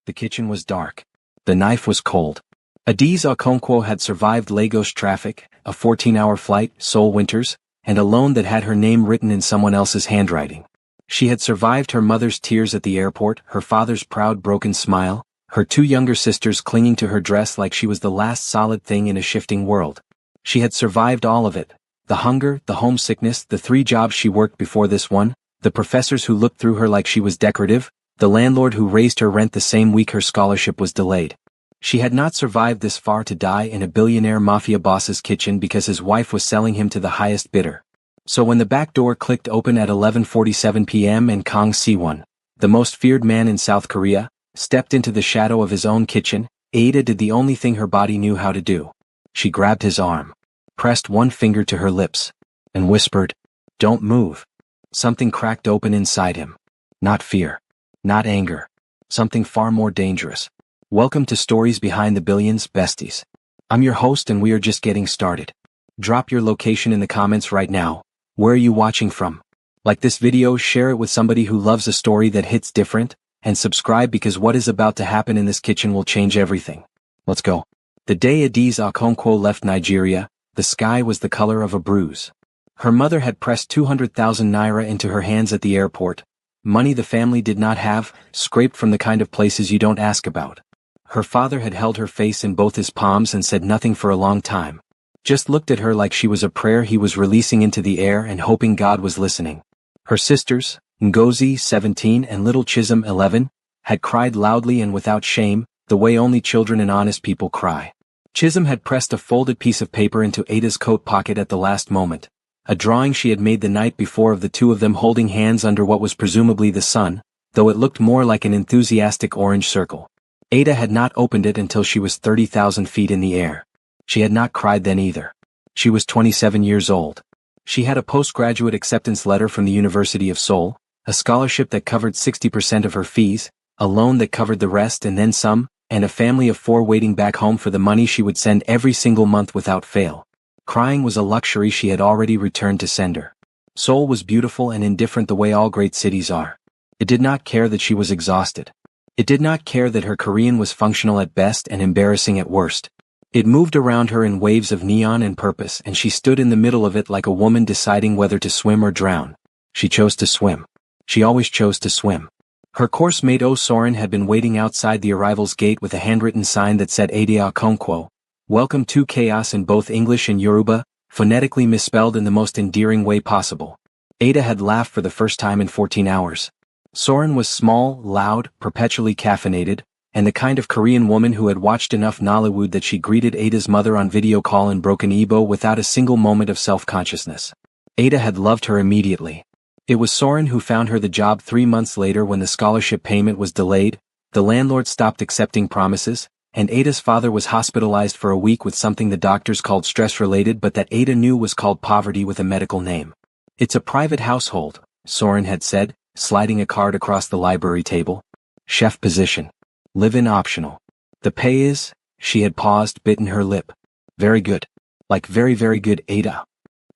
The kitchen was dark. The knife was cold. Adiz Okonkwo had survived Lagos traffic, a 14-hour flight, Seoul winters, and a loan that had her name written in someone else's handwriting. She had survived her mother's tears at the airport, her father's proud broken smile, her two younger sisters clinging to her dress like she was the last solid thing in a shifting world. She had survived all of it. The hunger, the homesickness, the 3 jobs she worked before this one, the professors who looked through her like she was decorative, the landlord who raised her rent the same week her scholarship was delayed. She had not survived this far to die in a billionaire mafia boss's kitchen because his wife was selling him to the highest bidder. So when the back door clicked open at 11:47 p.m. and Kang Si-won, the most feared man in South Korea, stepped into the shadow of his own kitchen, Ada did the only thing her body knew how to do. She grabbed his arm, pressed one finger to her lips, and whispered, "Don't move." Something cracked open inside him. Not fear. Not anger. Something far more dangerous. Welcome to Stories Behind the Billions, besties. I'm your host and we are just getting started. Drop your location in the comments right now. Where are you watching from? Like this video, share it with somebody who loves a story that hits different, and subscribe because what is about to happen in this kitchen will change everything. Let's go. The day Adiz Okonkwo left Nigeria, the sky was the color of a bruise. Her mother had pressed 200,000 naira into her hands at the airport, money the family did not have, scraped from the kind of places you don't ask about. Her father had held her face in both his palms and said nothing for a long time. Just looked at her like she was a prayer he was releasing into the air and hoping God was listening. Her sisters, Ngozi, 17, and little Chisholm, 11, had cried loudly and without shame, the way only children and honest people cry. Chisholm had pressed a folded piece of paper into Ada's coat pocket at the last moment, a drawing she had made the night before of the two of them holding hands under what was presumably the sun, though it looked more like an enthusiastic orange circle. Ada had not opened it until she was 30,000 feet in the air. She had not cried then either. She was 27 years old. She had a postgraduate acceptance letter from the University of Seoul, a scholarship that covered 60% of her fees, a loan that covered the rest and then some, and a family of 4 waiting back home for the money she would send every single month without fail. Crying was a luxury she had already returned to sender. Seoul was beautiful and indifferent the way all great cities are. It did not care that she was exhausted. It did not care that her Korean was functional at best and embarrassing at worst. It moved around her in waves of neon and purpose, and she stood in the middle of it like a woman deciding whether to swim or drown. She chose to swim. She always chose to swim. Her course mate Soren had been waiting outside the arrivals gate with a handwritten sign that said Ada Okonkwo, "Welcome to Chaos" in both English and Yoruba, phonetically misspelled in the most endearing way possible. Ada had laughed for the first time in 14 hours. Soren was small, loud, perpetually caffeinated, and the kind of Korean woman who had watched enough Nollywood that she greeted Ada's mother on video call in broken Igbo without a single moment of self-consciousness. Ada had loved her immediately. It was Soren who found her the job 3 months later when the scholarship payment was delayed, the landlord stopped accepting promises, and Ada's father was hospitalized for a week with something the doctors called stress-related but that Ada knew was called poverty with a medical name. "It's a private household," Soren had said, sliding a card across the library table. "Chef position. Live-in optional. The pay is..." She had paused, bitten her lip. "Very good. Like very very good, Ada."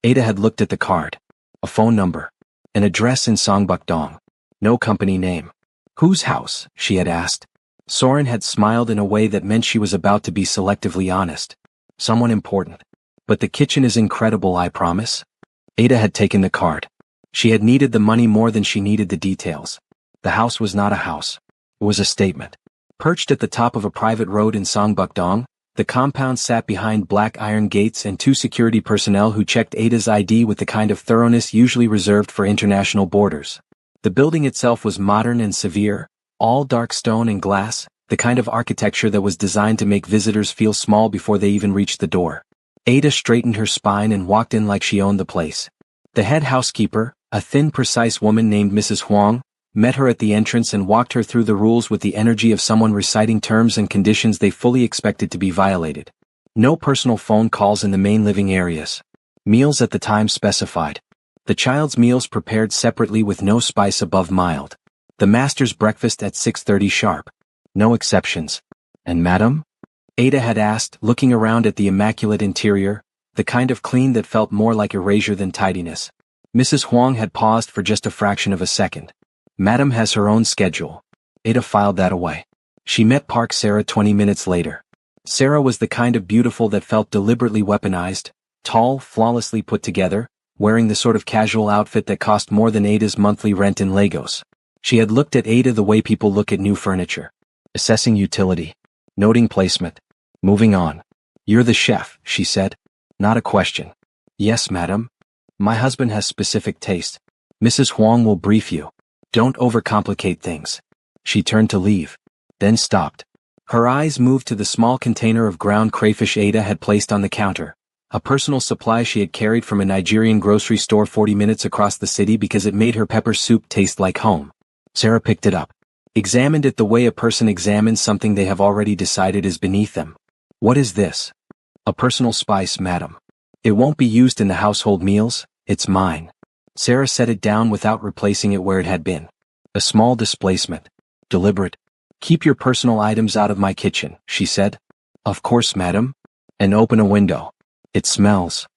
Ada had looked at the card. A phone number. An address in Songbukdong. No company name. "Whose house?" she had asked. Soren had smiled in a way that meant she was about to be selectively honest. "Someone important. But the kitchen is incredible, I promise." Ada had taken the card. She had needed the money more than she needed the details. The house was not a house. It was a statement. Perched at the top of a private road in Songbukdong, the compound sat behind black iron gates and 2 security personnel who checked Ada's ID with the kind of thoroughness usually reserved for international borders. The building itself was modern and severe, all dark stone and glass, the kind of architecture that was designed to make visitors feel small before they even reached the door. Ada straightened her spine and walked in like she owned the place. The head housekeeper, a thin, precise woman named Mrs. Huang, met her at the entrance and walked her through the rules with the energy of someone reciting terms and conditions they fully expected to be violated. No personal phone calls in the main living areas. Meals at the time specified. The child's meals prepared separately with no spice above mild. The master's breakfast at 6:30 sharp. No exceptions. "And madam?" Ada had asked, looking around at the immaculate interior, the kind of clean that felt more like erasure than tidiness. Mrs. Huang had paused for just a fraction of a second. "Madam has her own schedule." Ada filed that away. She met Park Sarah 20 minutes later. Sarah was the kind of beautiful that felt deliberately weaponized, tall, flawlessly put together, wearing the sort of casual outfit that cost more than Ada's monthly rent in Lagos. She had looked at Ada the way people look at new furniture. Assessing utility. Noting placement. Moving on. "You're the chef," she said. "Not a question." "Yes, madam. My husband has specific taste. Mrs. Huang will brief you. Don't overcomplicate things." She turned to leave, then stopped. Her eyes moved to the small container of ground crayfish Ada had placed on the counter, a personal supply she had carried from a Nigerian grocery store 40 minutes across the city because it made her pepper soup taste like home. Sarah picked it up, examined it the way a person examines something they have already decided is beneath them. "What is this?" "A personal spice, madam. It won't be used in the household meals, it's mine." Sarah set it down without replacing it where it had been. A small displacement. Deliberate. "Keep your personal items out of my kitchen," she said. "Of course, madam." "And open a window. It smells."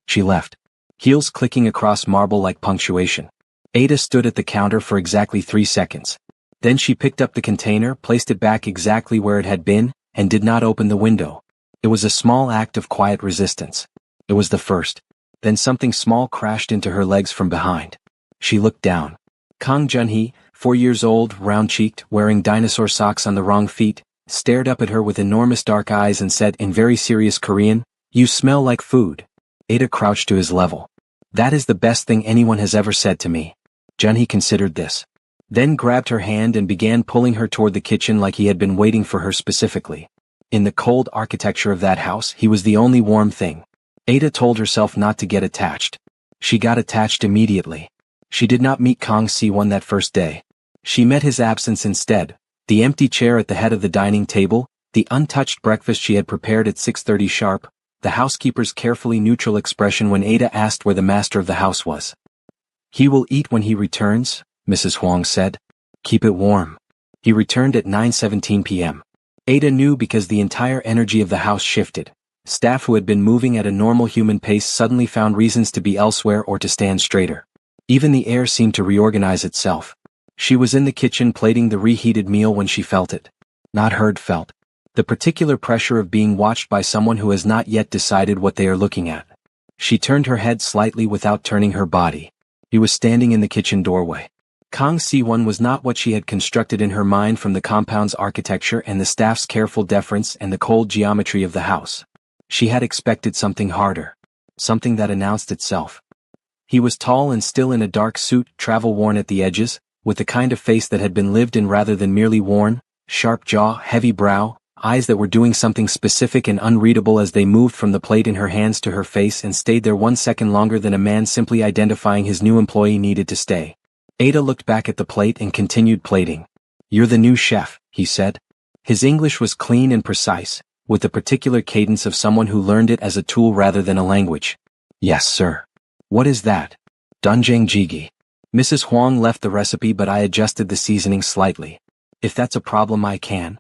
She left, heels clicking across marble like punctuation. Ada stood at the counter for exactly 3 seconds. Then she picked up the container, placed it back exactly where it had been, and did not open the window. It was a small act of quiet resistance. It was the first. Then something small crashed into her legs from behind. She looked down. Kang Junhee, 4 years old, round-cheeked, wearing dinosaur socks on the wrong feet, stared up at her with enormous dark eyes and said in very serious Korean, "You smell like food." Ada crouched to his level. "That is the best thing anyone has ever said to me." Junhee considered this. Then grabbed her hand and began pulling her toward the kitchen like he had been waiting for her specifically. In the cold architecture of that house, he was the only warm thing. Ada told herself not to get attached. She got attached immediately. She did not meet Kang Si-won that first day. She met his absence instead, the empty chair at the head of the dining table, the untouched breakfast she had prepared at 6:30 sharp, the housekeeper's carefully neutral expression when Ada asked where the master of the house was. "He will eat when he returns," Mrs. Huang said. "Keep it warm." He returned at 9:17 p.m. Ada knew because the entire energy of the house shifted. Staff who had been moving at a normal human pace suddenly found reasons to be elsewhere or to stand straighter. Even the air seemed to reorganize itself. She was in the kitchen plating the reheated meal when she felt it. Not heard, felt. The particular pressure of being watched by someone who has not yet decided what they are looking at. She turned her head slightly without turning her body. He was standing in the kitchen doorway. Kang Si-won was not what she had constructed in her mind from the compound's architecture and the staff's careful deference and the cold geometry of the house. She had expected something harder. Something that announced itself. He was tall and still in a dark suit, travel-worn at the edges, with the kind of face that had been lived in rather than merely worn, sharp jaw, heavy brow, eyes that were doing something specific and unreadable as they moved from the plate in her hands to her face and stayed there 1 second longer than a man simply identifying his new employee needed to stay. Ada looked back at the plate and continued plating. "You're the new chef," he said. His English was clean and precise, with the particular cadence of someone who learned it as a tool rather than a language. "Yes, sir." "What is that?" "Doenjang jjigae." Mrs. Huang left the recipe but I adjusted the seasoning slightly. "If that's a problem I can."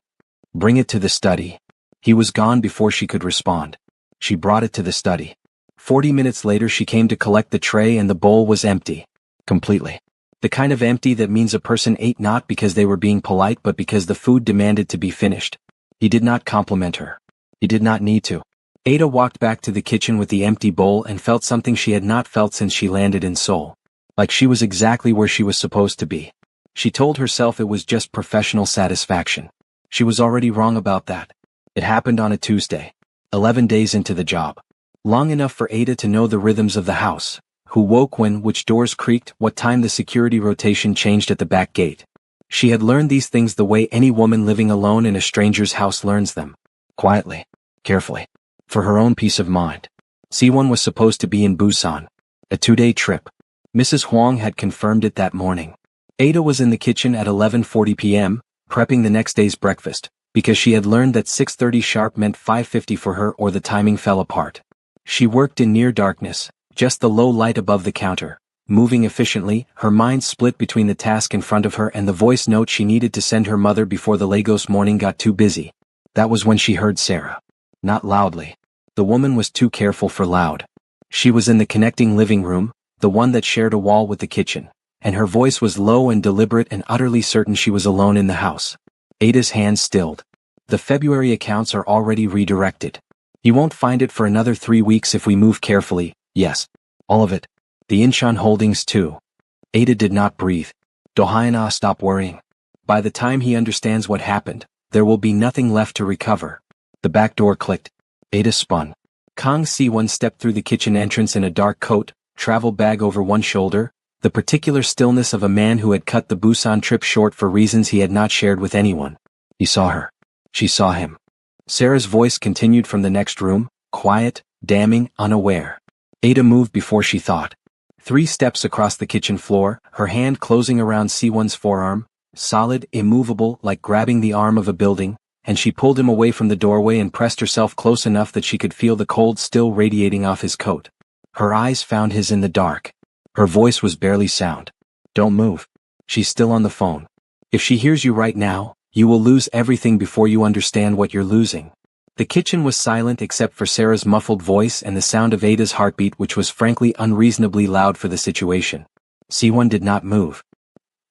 "Bring it to the study." He was gone before she could respond. She brought it to the study. 40 minutes later she came to collect the tray and the bowl was empty. Completely. The kind of empty that means a person ate not because they were being polite but because the food demanded to be finished. He did not compliment her. He did not need to. Ada walked back to the kitchen with the empty bowl and felt something she had not felt since she landed in Seoul. Like she was exactly where she was supposed to be. She told herself it was just professional satisfaction. She was already wrong about that. It happened on a Tuesday. 11 days into the job. Long enough for Ada to know the rhythms of the house. Who woke when, which doors creaked, what time the security rotation changed at the back gate. She had learned these things the way any woman living alone in a stranger's house learns them. Quietly. Carefully. For her own peace of mind. Si-won was supposed to be in Busan. A 2-day trip. Mrs. Huang had confirmed it that morning. Ada was in the kitchen at 11:40 p.m., prepping the next day's breakfast, because she had learned that 6:30 sharp meant 5:50 for her or the timing fell apart. She worked in near darkness, just the low light above the counter, moving efficiently, her mind split between the task in front of her and the voice note she needed to send her mother before the Lagos morning got too busy. That was when she heard Sarah. Not loudly. The woman was too careful for loud. She was in the connecting living room, the one that shared a wall with the kitchen, and her voice was low and deliberate and utterly certain she was alone in the house. Ada's hands stilled. The February accounts are already redirected. You won't find it for another 3 weeks if we move carefully. Yes. All of it. The Incheon holdings too. Ada did not breathe. Do-hyun, stop worrying. By the time he understands what happened, there will be nothing left to recover. The back door clicked. Ada spun. Kang Si-won stepped through the kitchen entrance in a dark coat, travel bag over one shoulder, the particular stillness of a man who had cut the Busan trip short for reasons he had not shared with anyone. He saw her. She saw him. Sarah's voice continued from the next room, quiet, damning, unaware. Ada moved before she thought. 3 steps across the kitchen floor, her hand closing around Si-won's forearm, solid, immovable, like grabbing the arm of a building, and she pulled him away from the doorway and pressed herself close enough that she could feel the cold still radiating off his coat. Her eyes found his in the dark. Her voice was barely sound. Don't move. She's still on the phone. If she hears you right now, you will lose everything before you understand what you're losing. The kitchen was silent except for Sarah's muffled voice and the sound of Ada's heartbeat, which was frankly unreasonably loud for the situation. Si-won did not move.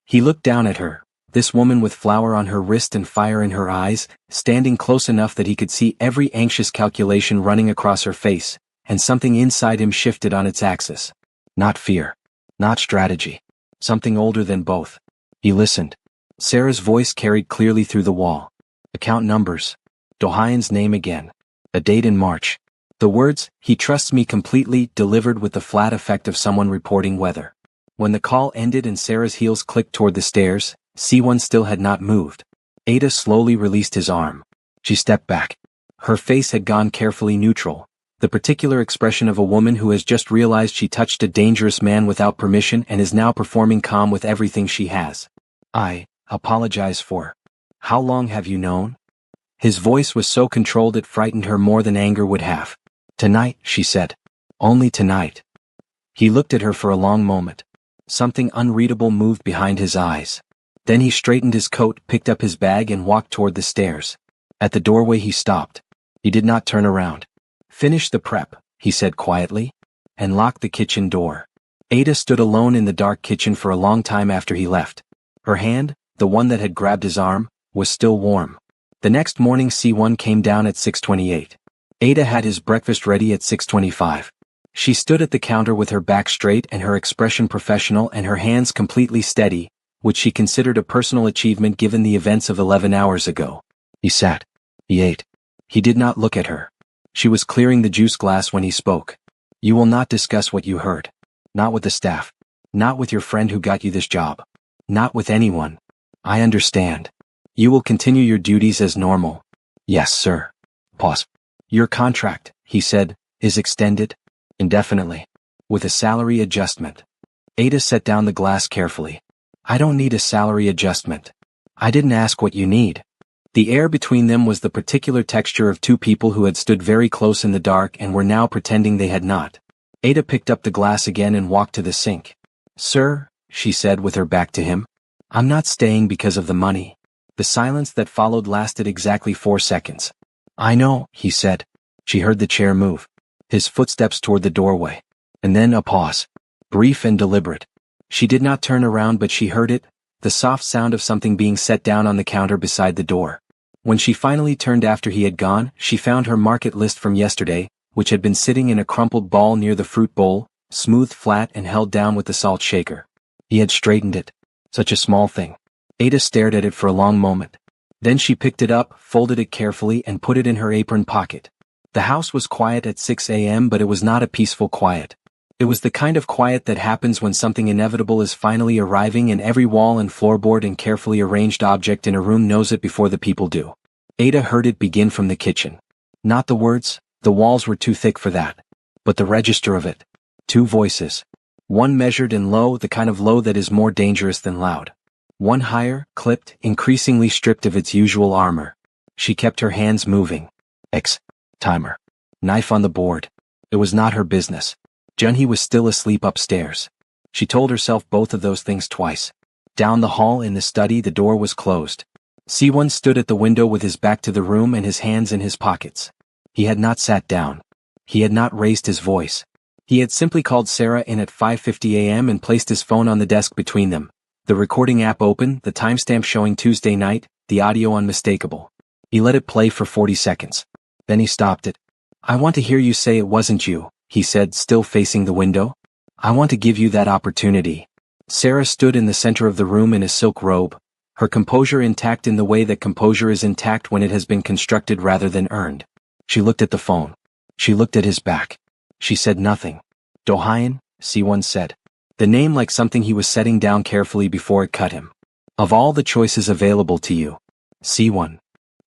He looked down at her, this woman with flour on her wrist and fire in her eyes, standing close enough that he could see every anxious calculation running across her face, and something inside him shifted on its axis. Not fear. Not strategy. Something older than both. He listened. Sarah's voice carried clearly through the wall. Account numbers. Do-hyun's name again. A date in March. The words, "He trusts me completely," delivered with the flat effect of someone reporting weather. When the call ended and Sarah's heels clicked toward the stairs, Si-won still had not moved. Ada slowly released his arm. She stepped back. Her face had gone carefully neutral, the particular expression of a woman who has just realized she touched a dangerous man without permission and is now performing calm with everything she has. I apologize for. How long have you known? His voice was so controlled it frightened her more than anger would have. Tonight, she said. Only tonight. He looked at her for a long moment. Something unreadable moved behind his eyes. Then he straightened his coat, picked up his bag and walked toward the stairs. At the doorway he stopped. He did not turn around. Finish the prep, he said quietly, and locked the kitchen door. Ada stood alone in the dark kitchen for a long time after he left. Her hand, the one that had grabbed his arm, was still warm. The next morning Si-won came down at 6:28. Ada had his breakfast ready at 6:25. She stood at the counter with her back straight and her expression professional and her hands completely steady, which she considered a personal achievement given the events of 11 hours ago. He sat. He ate. He did not look at her. She was clearing the juice glass when he spoke. You will not discuss what you heard. Not with the staff. Not with your friend who got you this job. Not with anyone. I understand. You will continue your duties as normal. Yes, sir. Pause. Your contract, he said, is extended indefinitely. With a salary adjustment. Ada set down the glass carefully. I don't need a salary adjustment. I didn't ask what you need. The air between them was the particular texture of two people who had stood very close in the dark and were now pretending they had not. Ada picked up the glass again and walked to the sink. Sir, she said with her back to him, I'm not staying because of the money. The silence that followed lasted exactly 4 seconds. I know, he said. She heard the chair move. His footsteps toward the doorway. And then a pause. Brief and deliberate. She did not turn around but she heard it, the soft sound of something being set down on the counter beside the door. When she finally turned after he had gone, she found her market list from yesterday, which had been sitting in a crumpled ball near the fruit bowl, smoothed flat and held down with the salt shaker. He had straightened it. Such a small thing. Ada stared at it for a long moment. Then she picked it up, folded it carefully and put it in her apron pocket. The house was quiet at 6 a.m. but it was not a peaceful quiet. It was the kind of quiet that happens when something inevitable is finally arriving and every wall and floorboard and carefully arranged object in a room knows it before the people do. Ada heard it begin from the kitchen. Not the words, the walls were too thick for that. But the register of it. 2 voices. One measured and low, the kind of low that is more dangerous than loud. One higher, clipped, increasingly stripped of its usual armor. She kept her hands moving. Timer. Knife on the board. It was not her business. Junhee was still asleep upstairs. She told herself both of those things twice. Down the hall in the study the door was closed. Si-won stood at the window with his back to the room and his hands in his pockets. He had not sat down. He had not raised his voice. He had simply called Sarah in at 5:50 a.m. and placed his phone on the desk between them. The recording app open, the timestamp showing Tuesday night, the audio unmistakable. He let it play for 40 seconds. Then he stopped it. "I want to hear you say it wasn't you," he said, still facing the window. "I want to give you that opportunity." Sarah stood in the center of the room in a silk robe, her composure intact in the way that composure is intact when it has been constructed rather than earned. She looked at the phone. She looked at his back. She said nothing. "Dohayan," C1 said. The name like something he was setting down carefully before it cut him. "Of all the choices available to you." C1.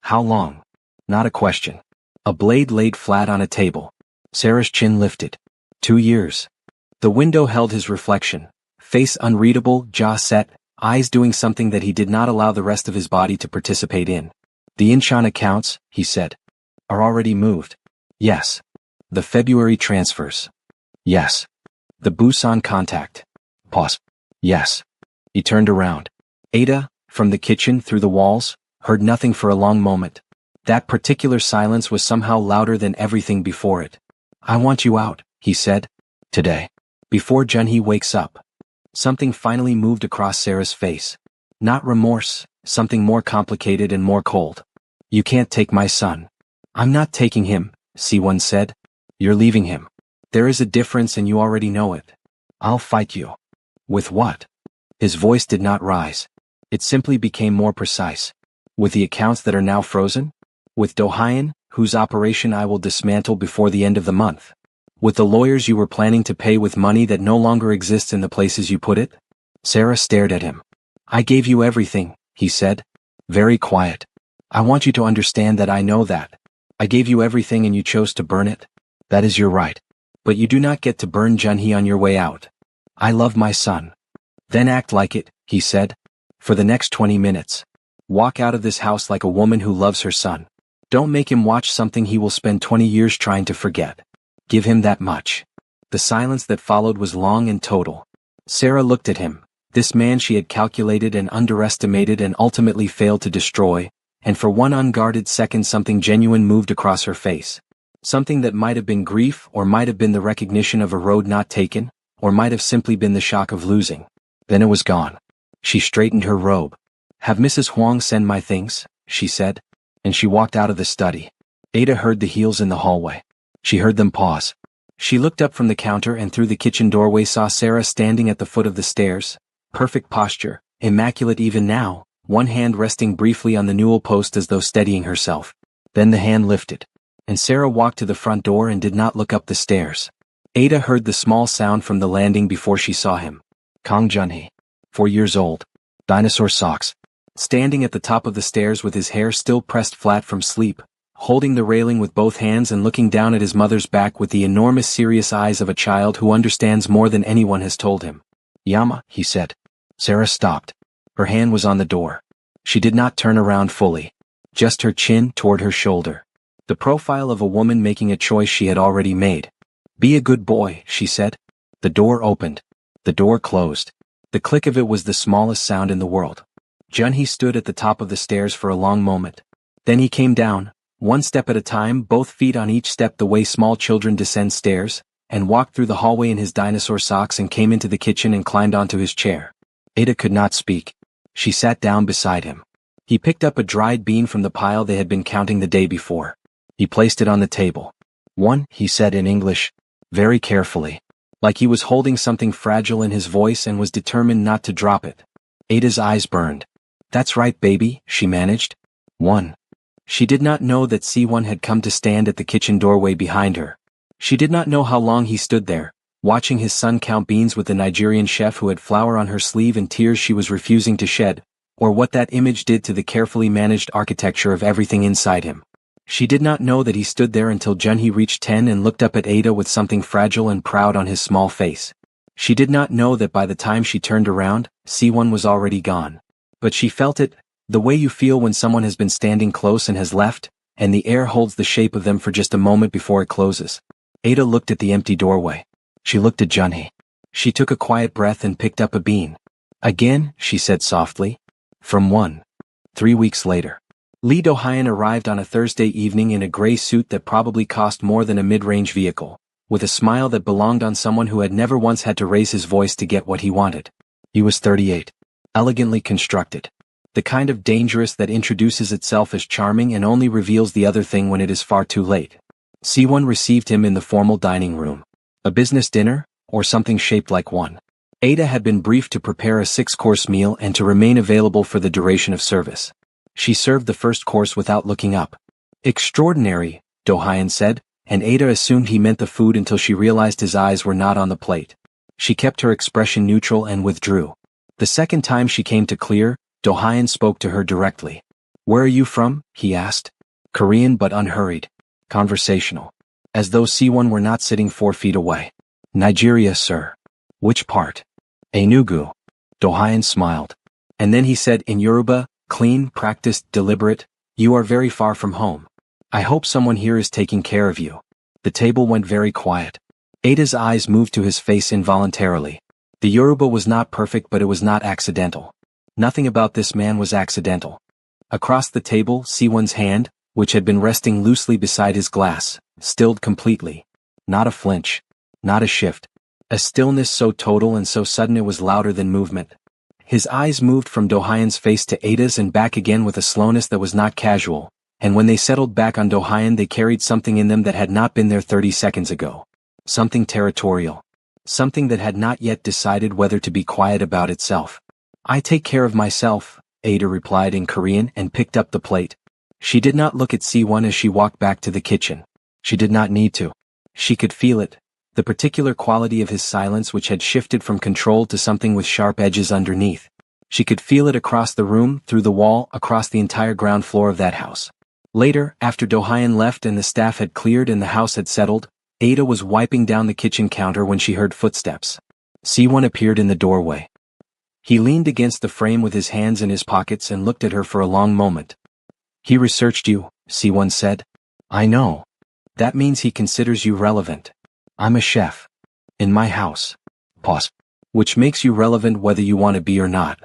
"How long?" Not a question. A blade laid flat on a table. Sarah's chin lifted. 2 years. The window held his reflection. Face unreadable, jaw set, eyes doing something that he did not allow the rest of his body to participate in. "The Incheon accounts," he said, "are already moved." "Yes." "The February transfers." "Yes." "The Busan contact." Pause. "Yes." He turned around. Ada, from the kitchen through the walls, heard nothing for a long moment. That particular silence was somehow louder than everything before it. "I want you out," he said. "Today. Before Junhee wakes up." Something finally moved across Sarah's face. Not remorse, something more complicated and more cold. "You can't take my son." "I'm not taking him," C1 said. "You're leaving him. There is a difference and you already know it. I'll fight you." "With what?" His voice did not rise. It simply became more precise. "With the accounts that are now frozen? With Dohayan, whose operation I will dismantle before the end of the month? With the lawyers you were planning to pay with money that no longer exists in the places you put it?" Sarah stared at him. "I gave you everything," he said. Very quiet. "I want you to understand that I know that. I gave you everything and you chose to burn it. That is your right. But you do not get to burn Junhee on your way out. I love my son." "Then act like it," he said. "For the next 20 minutes. Walk out of this house like a woman who loves her son. Don't make him watch something he will spend 20 years trying to forget. Give him that much." The silence that followed was long and total. Sarah looked at him, this man she had calculated and underestimated and ultimately failed to destroy, and for one unguarded second something genuine moved across her face. Something that might have been grief or might have been the recognition of a road not taken, or might have simply been the shock of losing. Then it was gone. She straightened her robe. "Have Mrs. Huang send my things," she said. And she walked out of the study. Ada heard the heels in the hallway. She heard them pause. She looked up from the counter and through the kitchen doorway saw Sarah standing at the foot of the stairs. Perfect posture, immaculate even now, one hand resting briefly on the newel post as though steadying herself. Then the hand lifted. And Sarah walked to the front door and did not look up the stairs. Ada heard the small sound from the landing before she saw him. Kang Junhee. 4 years old. Dinosaur socks. Standing at the top of the stairs with his hair still pressed flat from sleep, holding the railing with both hands and looking down at his mother's back with the enormous serious eyes of a child who understands more than anyone has told him. "Yama," he said. Sarah stopped. Her hand was on the door. She did not turn around fully. Just her chin toward her shoulder. The profile of a woman making a choice she had already made. "Be a good boy," she said. The door opened. The door closed. The click of it was the smallest sound in the world. Junhee stood at the top of the stairs for a long moment. Then he came down, one step at a time, both feet on each step the way small children descend stairs, and walked through the hallway in his dinosaur socks and came into the kitchen and climbed onto his chair. Ada could not speak. She sat down beside him. He picked up a dried bean from the pile they had been counting the day before. He placed it on the table. "One," he said in English, very carefully, like he was holding something fragile in his voice and was determined not to drop it. Ada's eyes burned. "That's right, baby," she managed. "One." She did not know that C1 had come to stand at the kitchen doorway behind her. She did not know how long he stood there, watching his son count beans with the Nigerian chef who had flour on her sleeve and tears she was refusing to shed, or what that image did to the carefully managed architecture of everything inside him. She did not know that he stood there until Junhee reached 10 and looked up at Ada with something fragile and proud on his small face. She did not know that by the time she turned around, C1 was already gone. But she felt it, the way you feel when someone has been standing close and has left, and the air holds the shape of them for just a moment before it closes. Ada looked at the empty doorway. She looked at Junhee. She took a quiet breath and picked up a bean. "Again," she said softly. "From 1. 3 weeks later." Lee Do-hyun arrived on a Thursday evening in a gray suit that probably cost more than a mid-range vehicle, with a smile that belonged on someone who had never once had to raise his voice to get what he wanted. He was 38. Elegantly constructed. The kind of dangerous that introduces itself as charming and only reveals the other thing when it is far too late. C1 received him in the formal dining room. A business dinner, or something shaped like one. Ada had been briefed to prepare a 6-course meal and to remain available for the duration of service. She served the first course without looking up. Extraordinary, Do-hyun said, and Ada assumed he meant the food until she realized his eyes were not on the plate. She kept her expression neutral and withdrew. The second time she came to clear, Do-hyun spoke to her directly. "Where are you from?" he asked. Korean but unhurried. Conversational. As though C1 were not sitting 4 feet away. "Nigeria, sir." "Which part?" "Enugu." Do-hyun smiled. And then he said in Yoruba, clean, practiced, deliberate, "You are very far from home. I hope someone here is taking care of you." The table went very quiet. Ada's eyes moved to his face involuntarily. The Yoruba was not perfect, but it was not accidental. Nothing about this man was accidental. Across the table, C1's hand, which had been resting loosely beside his glass, stilled completely. Not a flinch. Not a shift. A stillness so total and so sudden it was louder than movement. His eyes moved from Do-hyun's face to Ada's and back again with a slowness that was not casual, and when they settled back on Do-hyun they carried something in them that had not been there 30 seconds ago. Something territorial. Something that had not yet decided whether to be quiet about itself. "I take care of myself," Ada replied in Korean and picked up the plate. She did not look at C1 as she walked back to the kitchen. She did not need to. She could feel it. The particular quality of his silence which had shifted from control to something with sharp edges underneath. She could feel it across the room, through the wall, across the entire ground floor of that house. Later, after Do-hyun left and the staff had cleared and the house had settled, Ada was wiping down the kitchen counter when she heard footsteps. C1 appeared in the doorway. He leaned against the frame with his hands in his pockets and looked at her for a long moment. "He researched you," C1 said. "I know. That means he considers you relevant. I'm a chef. In my house. Pause. Which makes you relevant whether you want to be or not."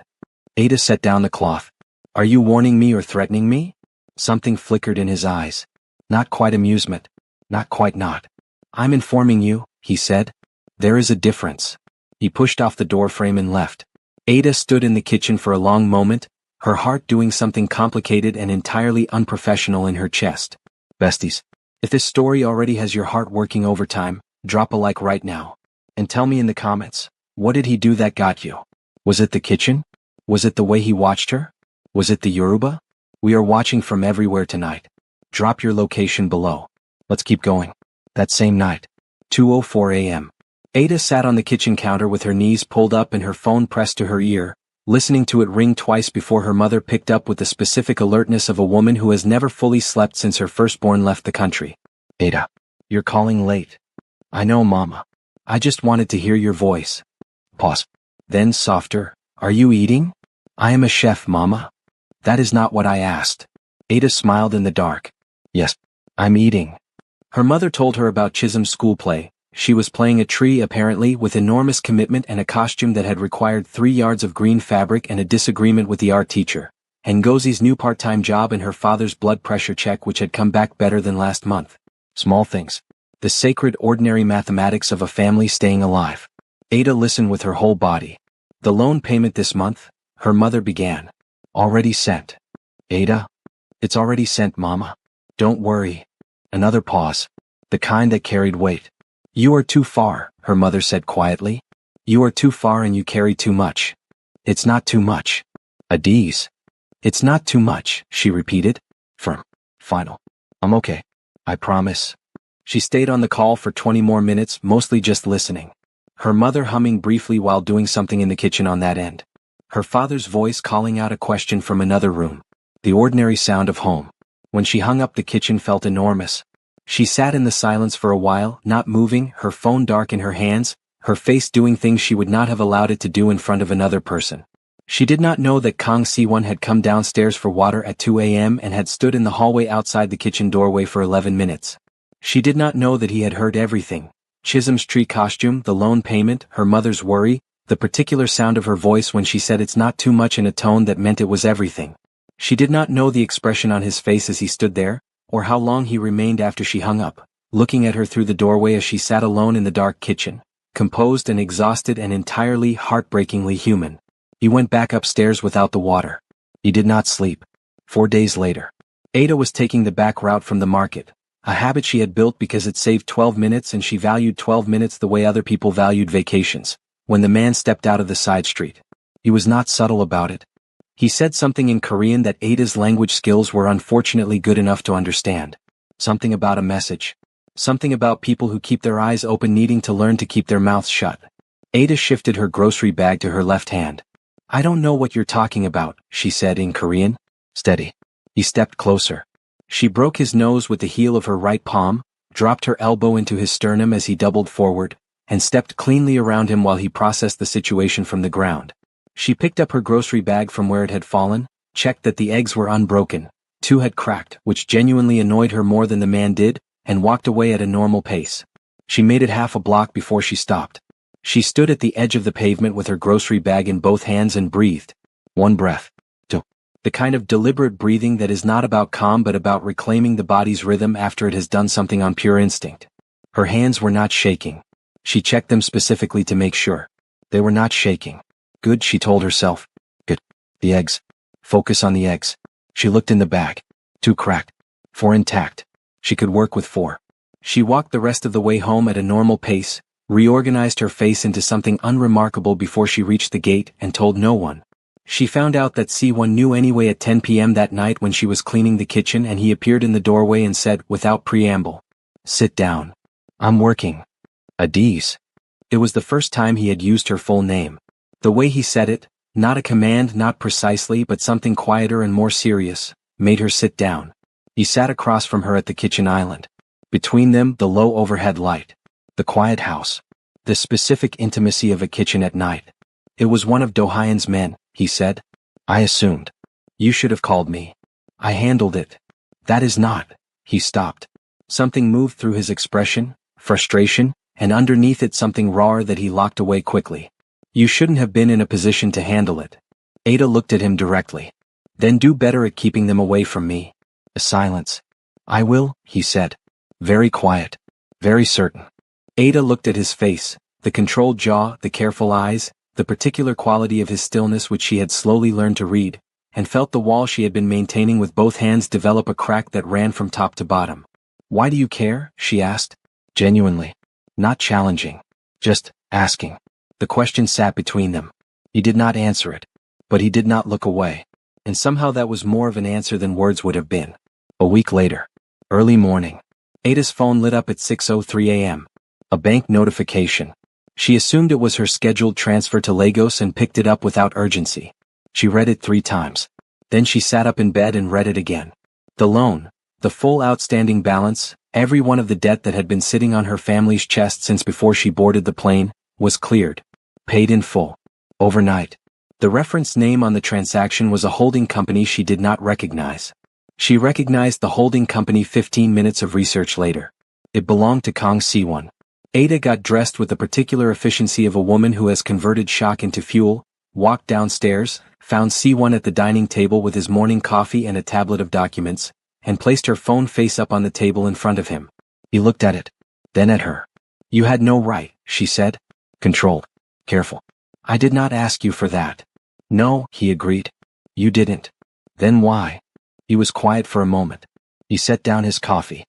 Ada set down the cloth. "Are you warning me or threatening me?" Something flickered in his eyes. Not quite amusement. Not quite not. "I'm informing you," he said. "There is a difference." He pushed off the door frame and left. Ada stood in the kitchen for a long moment, her heart doing something complicated and entirely unprofessional in her chest. Besties, if this story already has your heart working overtime, drop a like right now. And tell me in the comments, what did he do that got you? Was it the kitchen? Was it the way he watched her? Was it the Yoruba? We are watching from everywhere tonight. Drop your location below. Let's keep going. That same night. 2:04 a.m. Ada sat on the kitchen counter with her knees pulled up and her phone pressed to her ear, listening to it ring twice before her mother picked up with the specific alertness of a woman who has never fully slept since her firstborn left the country. "Ada, you're calling late." "I know, Mama. I just wanted to hear your voice." Pause. Then softer, "Are you eating?" "I am a chef, Mama." "That is not what I asked." Ada smiled in the dark. "Yes, I'm eating." Her mother told her about Chisholm's school play. She was playing a tree apparently with enormous commitment and a costume that had required 3 yards of green fabric and a disagreement with the art teacher. And Ngozi's new part-time job and her father's blood pressure check which had come back better than last month. Small things. The sacred ordinary mathematics of a family staying alive. Ada listened with her whole body. "The loan payment this month," her mother began. "Already sent." "Ada? It's already sent, Mama. Don't worry." Another pause. The kind that carried weight. "You are too far," her mother said quietly. "You are too far and you carry too much." "It's not too much." "Adiz." "It's not too much," she repeated. Firm. Final. "I'm okay. I promise." She stayed on the call for 20 more minutes, mostly just listening. Her mother humming briefly while doing something in the kitchen on that end. Her father's voice calling out a question from another room. The ordinary sound of home. When she hung up, the kitchen felt enormous. She sat in the silence for a while, not moving, her phone dark in her hands, her face doing things she would not have allowed it to do in front of another person. She did not know that Kang Si-won had come downstairs for water at 2 a.m. and had stood in the hallway outside the kitchen doorway for 11 minutes. She did not know that he had heard everything. Chisholm's tree costume, the loan payment, her mother's worry, the particular sound of her voice when she said "it's not too much" in a tone that meant it was everything. She did not know the expression on his face as he stood there, or how long he remained after she hung up, looking at her through the doorway as she sat alone in the dark kitchen, composed and exhausted and entirely heartbreakingly human. He went back upstairs without the water. He did not sleep. 4 days later. Ada was taking the back route from the market, a habit she had built because it saved 12 minutes and she valued 12 minutes the way other people valued vacations, when the man stepped out of the side street. He was not subtle about it. He said something in Korean that Ada's language skills were unfortunately good enough to understand. Something about a message. Something about people who keep their eyes open needing to learn to keep their mouths shut. Ada shifted her grocery bag to her left hand. I don't know what you're talking about, she said in Korean. Steady. He stepped closer. She broke his nose with the heel of her right palm, dropped her elbow into his sternum as he doubled forward, and stepped cleanly around him while he processed the situation from the ground. She picked up her grocery bag from where it had fallen, checked that the eggs were unbroken, 2 had cracked, which genuinely annoyed her more than the man did, and walked away at a normal pace. She made it half a block before she stopped. She stood at the edge of the pavement with her grocery bag in both hands and breathed. 1 breath. 2. The kind of deliberate breathing that is not about calm but about reclaiming the body's rhythm after it has done something on pure instinct. Her hands were not shaking. She checked them specifically to make sure. They were not shaking. Good, she told herself. Good. The eggs. Focus on the eggs. She looked in the bag. 2 cracked. 4 intact. She could work with 4. She walked the rest of the way home at a normal pace, reorganized her face into something unremarkable before she reached the gate and told no one. She found out that C1 knew anyway at 10 p.m. that night when she was cleaning the kitchen and he appeared in the doorway and said, without preamble, sit down. I'm working. Adiz. It was the first time he had used her full name. The way he said it, not a command, not precisely but something quieter and more serious, made her sit down. He sat across from her at the kitchen island. Between them, the low overhead light. The quiet house. The specific intimacy of a kitchen at night. It was one of Do-hyun's men, he said. I assumed. You should have called me. I handled it. That is not. He stopped. Something moved through his expression, frustration, and underneath it something rawer that he locked away quickly. You shouldn't have been in a position to handle it. Ada looked at him directly. Then do better at keeping them away from me. A silence. I will, he said. Very quiet. Very certain. Ada looked at his face, the controlled jaw, the careful eyes, the particular quality of his stillness which she had slowly learned to read, and felt the wall she had been maintaining with both hands develop a crack that ran from top to bottom. Why do you care? She asked. Genuinely. Not challenging. Just asking. The question sat between them. He did not answer it. But he did not look away. And somehow that was more of an answer than words would have been. A week later. Early morning. Ada's phone lit up at 6:03 a.m. A bank notification. She assumed it was her scheduled transfer to Lagos and picked it up without urgency. She read it 3 times. Then she sat up in bed and read it again. The loan, the full outstanding balance, every one of the debt that had been sitting on her family's chest since before she boarded the plane, was cleared. Paid in full. Overnight. The reference name on the transaction was a holding company she did not recognize. She recognized the holding company 15 minutes of research later. It belonged to Kong C1. Ada got dressed with the particular efficiency of a woman who has converted shock into fuel, walked downstairs, found C1 at the dining table with his morning coffee and a tablet of documents, and placed her phone face up on the table in front of him. He looked at it. Then at her. You had no right, she said. Controlled. Careful. I did not ask you for that. No, he agreed. You didn't. Then why? He was quiet for a moment. He set down his coffee.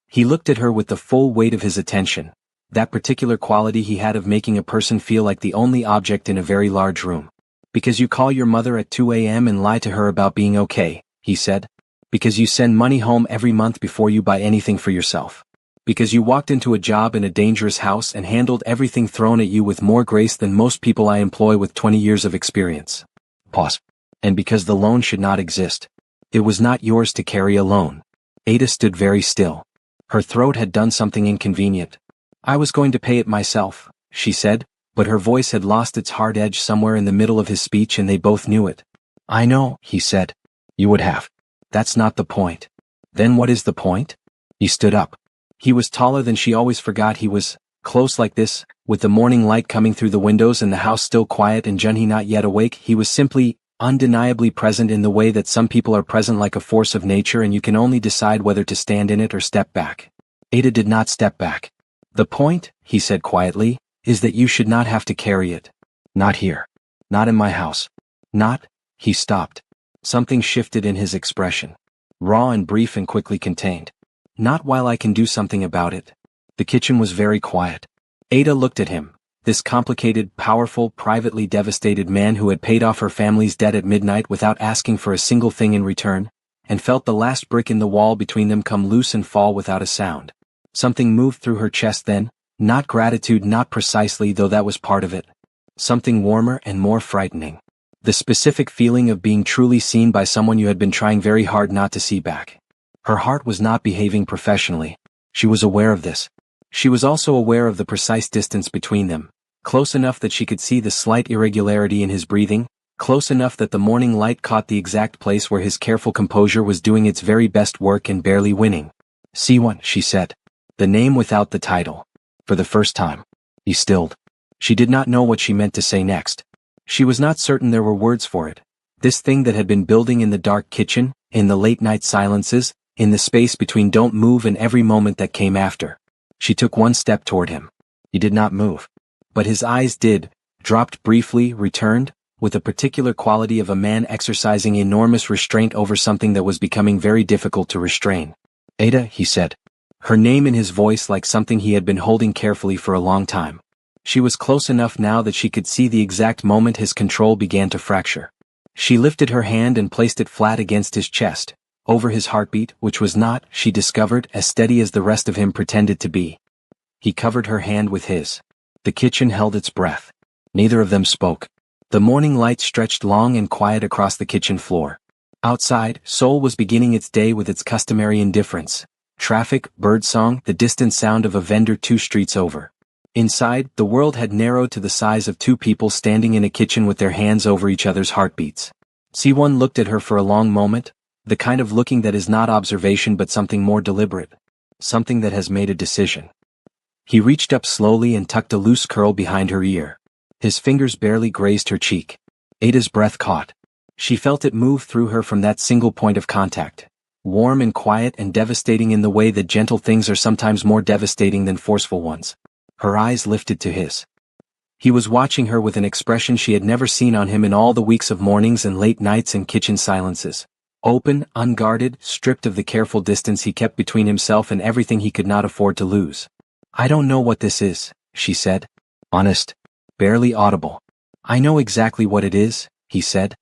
He looked at her with the full weight of his attention, that particular quality he had of making a person feel like the only object in a very large room. Because you call your mother at 2 a.m. and lie to her about being okay, he said. Because you send money home every month before you buy anything for yourself. Because you walked into a job in a dangerous house and handled everything thrown at you with more grace than most people I employ with 20 years of experience. Pause. And because the loan should not exist. It was not yours to carry alone. Ada stood very still. Her throat had done something inconvenient. I was going to pay it myself, she said, but her voice had lost its hard edge somewhere in the middle of his speech and they both knew it. I know, he said. You would have. That's not the point. Then what is the point? He stood up. He was taller than she always forgot he was, close like this, with the morning light coming through the windows and the house still quiet and Junhee not yet awake. He was simply, undeniably present in the way that some people are present like a force of nature and you can only decide whether to stand in it or step back. Ada did not step back. The point, he said quietly, is that you should not have to carry it. Not here. Not in my house. Not, he stopped. Something shifted in his expression. Raw and brief and quickly contained. Not while I can do something about it. The kitchen was very quiet. Ada looked at him, this complicated, powerful, privately devastated man who had paid off her family's debt at midnight without asking for a single thing in return, and felt the last brick in the wall between them come loose and fall without a sound. Something moved through her chest then, not gratitude, not precisely, though that was part of it. Something warmer and more frightening. The specific feeling of being truly seen by someone you had been trying very hard not to see back. Her heart was not behaving professionally. She was aware of this. She was also aware of the precise distance between them, close enough that she could see the slight irregularity in his breathing, close enough that the morning light caught the exact place where his careful composure was doing its very best work and barely winning. C1, she said. The name without the title. For the first time. He stilled. She did not know what she meant to say next. She was not certain there were words for it. This thing that had been building in the dark kitchen, in the late-night silences, in the space between don't move and every moment that came after. She took one step toward him. He did not move. But his eyes did, dropped briefly, returned, with a particular quality of a man exercising enormous restraint over something that was becoming very difficult to restrain. Ada, he said. Her name in his voice like something he had been holding carefully for a long time. She was close enough now that she could see the exact moment his control began to fracture. She lifted her hand and placed it flat against his chest, over his heartbeat, which was not, she discovered, as steady as the rest of him pretended to be. He covered her hand with his. The kitchen held its breath. Neither of them spoke. The morning light stretched long and quiet across the kitchen floor. Outside, Seoul was beginning its day with its customary indifference. Traffic, birdsong, the distant sound of a vendor 2 streets over. Inside, the world had narrowed to the size of 2 people standing in a kitchen with their hands over each other's heartbeats. C1 looked at her for a long moment, the kind of looking that is not observation but something more deliberate. Something that has made a decision. He reached up slowly and tucked a loose curl behind her ear. His fingers barely grazed her cheek. Ada's breath caught. She felt it move through her from that single point of contact. Warm and quiet and devastating in the way that gentle things are sometimes more devastating than forceful ones. Her eyes lifted to his. He was watching her with an expression she had never seen on him in all the weeks of mornings and late nights and kitchen silences. Open, unguarded, stripped of the careful distance he kept between himself and everything he could not afford to lose. I don't know what this is, she said. Honest. Barely audible. I know exactly what it is, he said.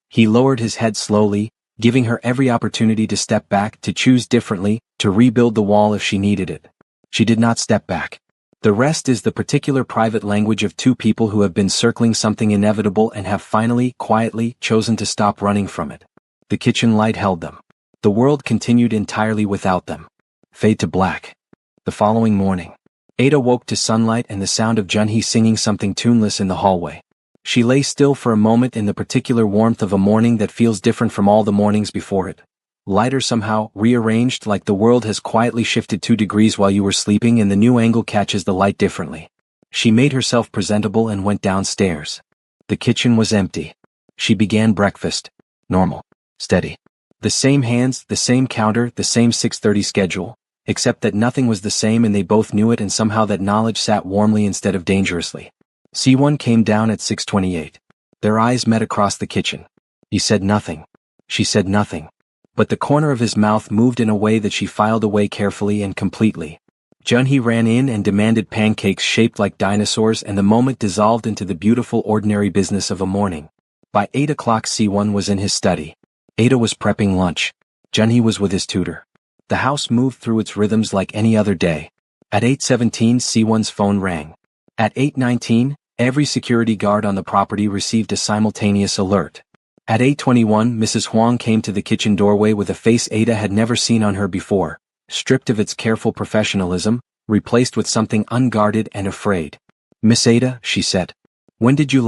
He lowered his head slowly, giving her every opportunity to step back, to choose differently, to rebuild the wall if she needed it. She did not step back. The rest is the particular private language of 2 people who have been circling something inevitable and have finally, quietly, chosen to stop running from it. The kitchen light held them. The world continued entirely without them. Fade to black. The following morning. Ada woke to sunlight and the sound of Junhee singing something tuneless in the hallway. She lay still for a moment in the particular warmth of a morning that feels different from all the mornings before it. Lighter somehow, rearranged like the world has quietly shifted 2 degrees while you were sleeping and the new angle catches the light differently. She made herself presentable and went downstairs. The kitchen was empty. She began breakfast. Normal. Steady. The same hands, the same counter, the same 6:30 schedule, except that nothing was the same and they both knew it and somehow that knowledge sat warmly instead of dangerously. C1 came down at 6:28. Their eyes met across the kitchen. He said nothing. She said nothing. But the corner of his mouth moved in a way that she filed away carefully and completely. Junhee ran in and demanded pancakes shaped like dinosaurs and the moment dissolved into the beautiful ordinary business of a morning. By 8 o'clock C1 was in his study. Ada was prepping lunch. Junhee was with his tutor. The house moved through its rhythms like any other day. At 8:17 C1's phone rang. At 8:19, every security guard on the property received a simultaneous alert. At 8:21 Mrs. Huang came to the kitchen doorway with a face Ada had never seen on her before, stripped of its careful professionalism, replaced with something unguarded and afraid. Miss Ada, she said. When did you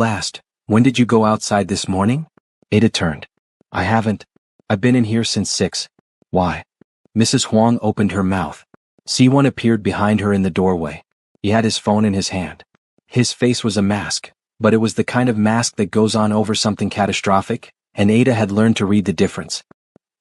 go outside this morning? Ada turned. I haven't. I've been in here since 6. Why? Mrs. Huang opened her mouth. C1 appeared behind her in the doorway. He had his phone in his hand. His face was a mask, but it was the kind of mask that goes on over something catastrophic, and Ada had learned to read the difference.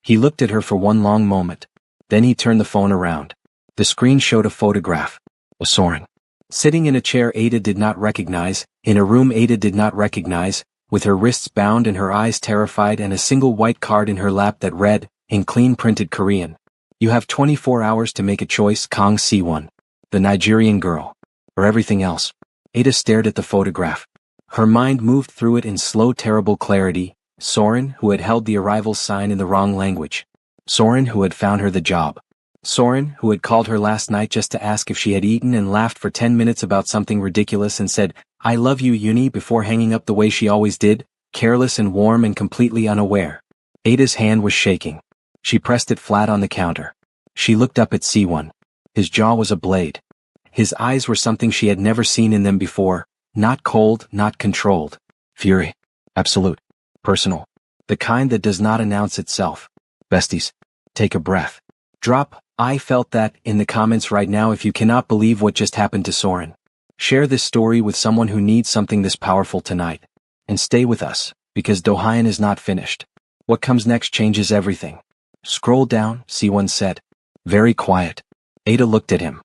He looked at her for one long moment. Then he turned the phone around. The screen showed a photograph. Soren. Sitting in a chair Ada did not recognize, in a room Ada did not recognize, with her wrists bound and her eyes terrified and a single white card in her lap that read, in clean printed Korean, "You have 24 hours to make a choice, Kang Si-won. The Nigerian girl. Or everything else." Ada stared at the photograph. Her mind moved through it in slow terrible clarity. Soren, who had held the arrival sign in the wrong language. Soren, who had found her the job. Soren, who had called her last night just to ask if she had eaten and laughed for 10 minutes about something ridiculous and said, "I love you, Uni," before hanging up the way she always did, careless and warm and completely unaware. Ada's hand was shaking. She pressed it flat on the counter. She looked up at C1. His jaw was a blade. His eyes were something she had never seen in them before, not cold, not controlled. Fury. Absolute. Personal. The kind that does not announce itself. Besties. Take a breath. Drop "I felt that" in the comments right now if you cannot believe what just happened to Soren. Share this story with someone who needs something this powerful tonight. And stay with us, because Dohyun is not finished. What comes next changes everything. Scroll down, C1 said. Very quiet. Ada looked at him.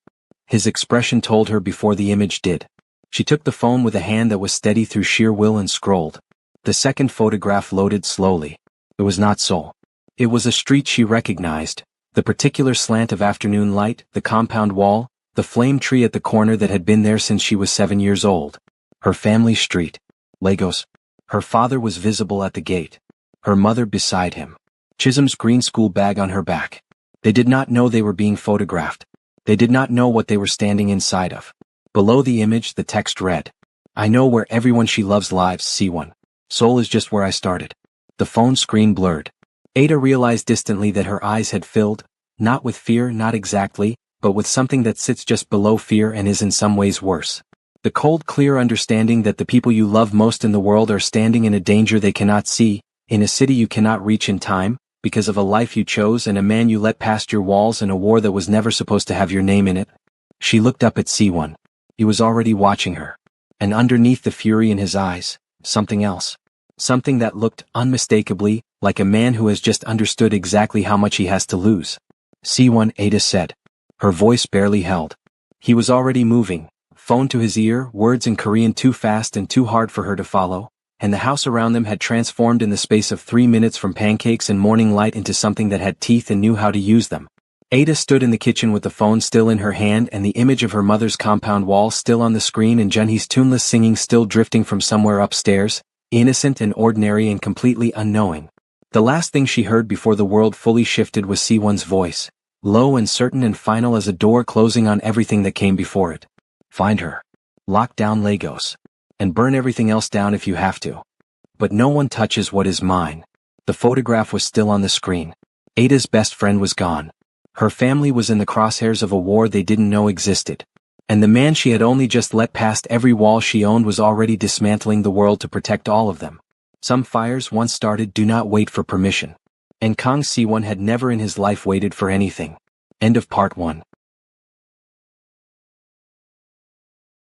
His expression told her before the image did. She took the phone with a hand that was steady through sheer will and scrolled. The second photograph loaded slowly. It was not Seoul. It was a street she recognized. The particular slant of afternoon light, the compound wall, the flame tree at the corner that had been there since she was 7 years old. Her family street. Lagos. Her father was visible at the gate. Her mother beside him. Chisholm's green school bag on her back. They did not know they were being photographed. They did not know what they were standing inside of. Below the image the text read, "I know where everyone she loves lives, C1. Seoul is just where I started." The phone screen blurred. Ada realized distantly that her eyes had filled, not with fear, not exactly, but with something that sits just below fear and is in some ways worse. The cold, clear understanding that the people you love most in the world are standing in a danger they cannot see, in a city you cannot reach in time, because of a life you chose and a man you let past your walls and a war that was never supposed to have your name in it. She looked up at C1. He was already watching her. And underneath the fury in his eyes, something else. Something that looked, unmistakably, like a man who has just understood exactly how much he has to lose. C1, Ada said. Her voice barely held. He was already moving, phone to his ear, words in Korean too fast and too hard for her to follow, and the house around them had transformed in the space of 3 minutes from pancakes and morning light into something that had teeth and knew how to use them. Ada stood in the kitchen with the phone still in her hand and the image of her mother's compound wall still on the screen and Junhee's tuneless singing still drifting from somewhere upstairs, innocent and ordinary and completely unknowing. The last thing she heard before the world fully shifted was C1's voice, low and certain and final as a door closing on everything that came before it. Find her. Lock down Lagos. And burn everything else down if you have to. But no one touches what is mine. The photograph was still on the screen. Ada's best friend was gone. Her family was in the crosshairs of a war they didn't know existed. And the man she had only just let past every wall she owned was already dismantling the world to protect all of them. Some fires once started do not wait for permission. And Kang Si-won had never in his life waited for anything. End of part 1.